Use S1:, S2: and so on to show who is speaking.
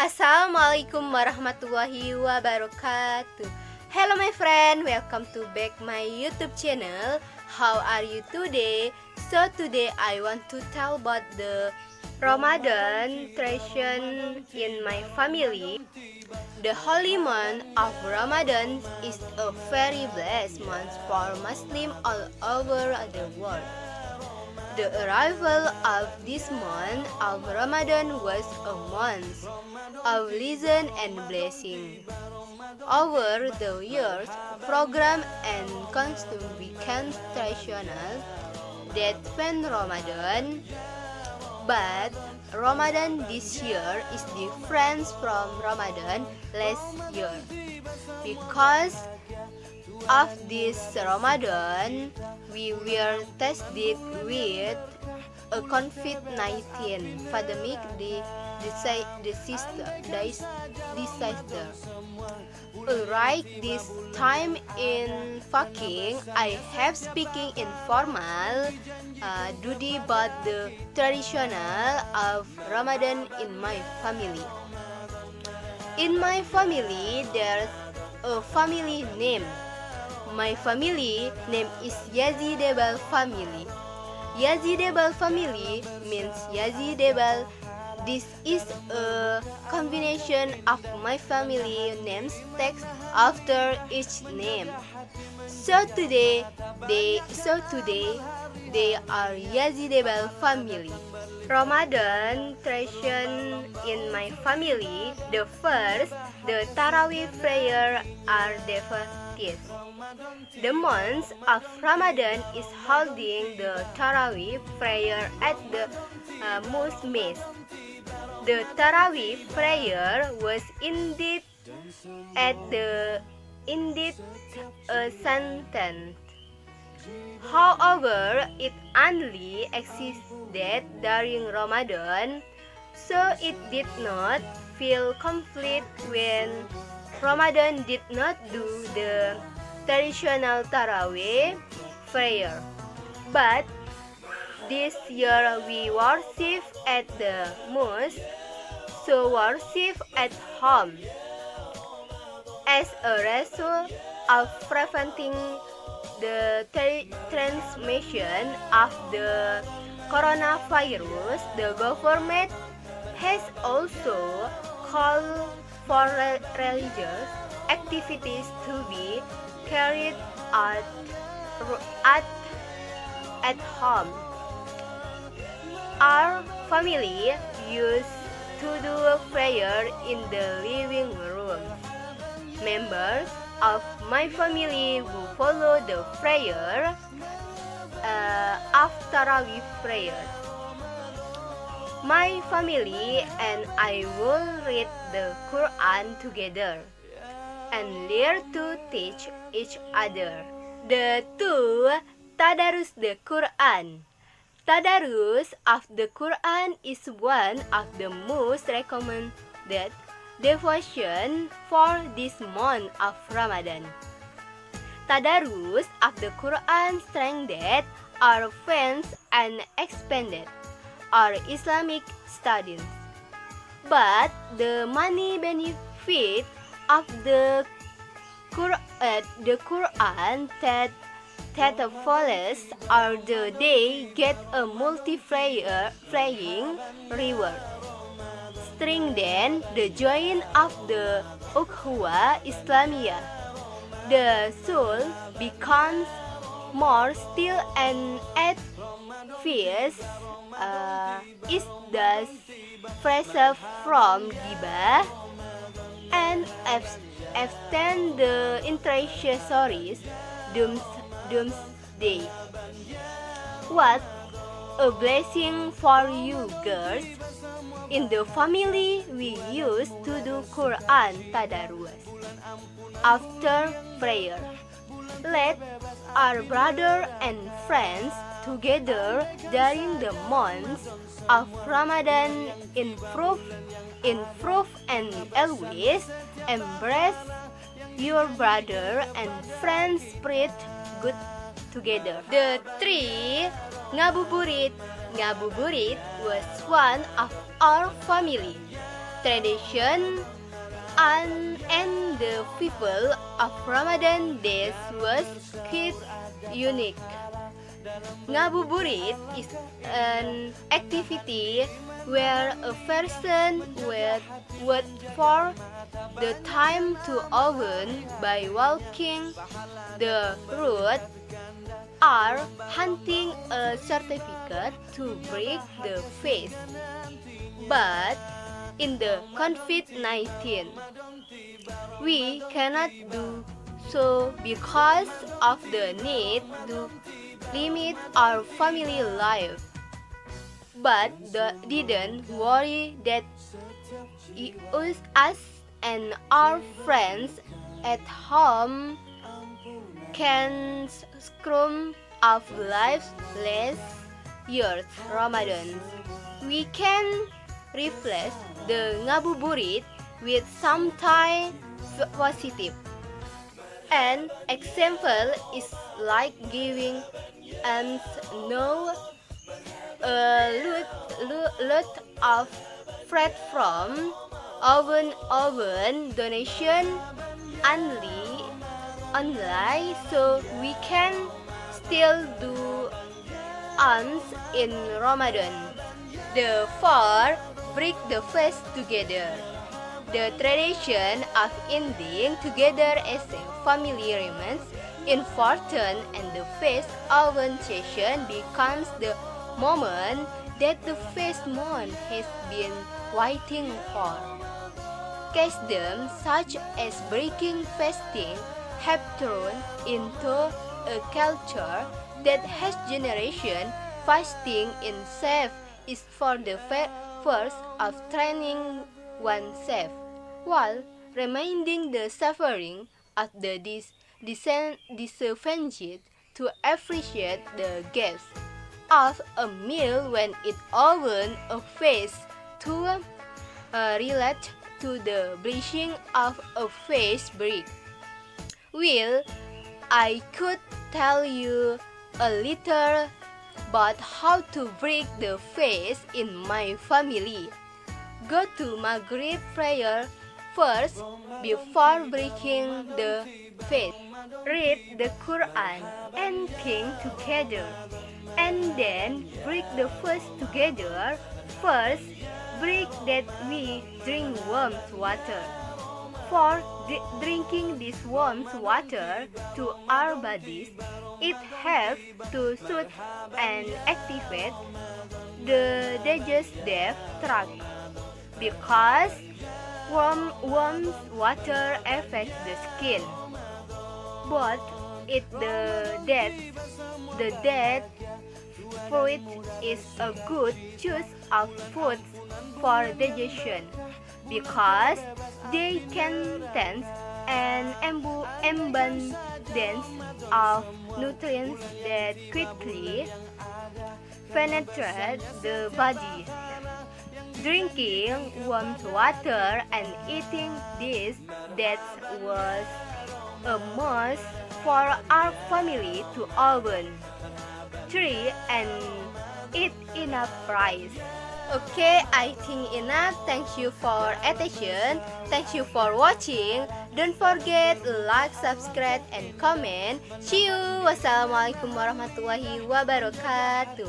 S1: Assalamualaikum warahmatullahi wabarakatuh. Hello my friend, welcome to back my YouTube channel. How are you today? So today I want to tell about the Ramadan tradition in my family. The holy month of Ramadan is a very blessed month for Muslims all over the world. The arrival of this month of Ramadan was a month of blessing and blessing. Over the years, program and custom became traditional that when Ramadan, but Ramadan this year is different from Ramadan last year because of this Ramadan, we were tested with a COVID-19 pandemic disaster. Right this time in fucking, I have speaking informal duty about the traditional of Ramadan in my family. In my family, there's a family name. My family name is Yazidable family. Yazidable family means Yazidable. This is a combination of my family names text after each name. So today they are Yazidable family. Ramadan tradition in my family. The first, the Tarawih prayer are devotees. The month of Ramadan is holding the Tarawih prayer at the mosque. The Tarawih prayer was indeed a sentence. However, it only existed during Ramadan, so it did not feel complete when Ramadan did not do the traditional Tarawih prayer. But this year we worship at the mosque, so worship at home. As a result of preventing the transmission of the coronavirus, the government has also called for religious activities to be carried out at home. Our family used to do prayer in the living room. Members of my family who follow the prayer after Tarawih prayer. My family and I will read the Quran together and learn to teach each other. The two, Tadarus the Quran. Tadarus of the Quran is one of the most recommended devotion for this month of Ramadan. Tadarus of the Quran strengthened our faith and expanded our Islamic studies. But the money benefit of the Quran that follows are the they get a multi-flying reward. Strengthen the join of the Ukhuwah Islamiyah. The soul becomes more still and at peace. Is thus fresh from gibah and abstain the intercessories doomsday. What a blessing for you girls. In the family we used to do Quran Tadarus after prayer. Let our brother and friends together during the months of Ramadan improve and always embrace your brother and friends spirit good together. The three, Ngabuburit. Ngabuburit was one of our family tradition and the people of Ramadan days was quite unique. Ngabuburit is an activity where a person would for the time to oven by walking the route or hunting a certificate to break the fast. But in the COVID-19, we cannot do so because of the need to limit our family life. But didn't worry that us and our friends at home can scrum of life's last year's Ramadan. We can replace the ngabuburit with something positive. An example is like giving and no a lot of bread from oven donation only so we can still do alms in Ramadan. The four break the fast together. The tradition of eating together as a family remains important, and the fast oven session becomes the moment that the fast month has been waiting for. Customs such as breaking fasting have turned into a culture that has generation. Fasting in itself is for the purpose of training oneself, while reminding the suffering of the disadvantaged to appreciate the gifts of a meal when it often a face to relate to the blessing of a face break. Well, I could tell you a little about how to break the fast in my family. Go to Maghrib prayer first before breaking the fast. Read the Quran and sing together, and then break the fast together. First, break that we drink warm water. For drinking this warm water to our bodies, it helps to soothe and activate the digestive tract because warm water affects the skin. But the dead fruit is a good choice of foods for digestion because they contain an abundance of nutrients that quickly penetrate the body. Drinking warm water and eating this that was a must for our family to oven. 3. And eat enough rice. Okay, I think enough. Thank you for attention. Thank you for watching. Don't forget like, subscribe, and comment. See you. Wassalamualaikum warahmatullahi wabarakatuh.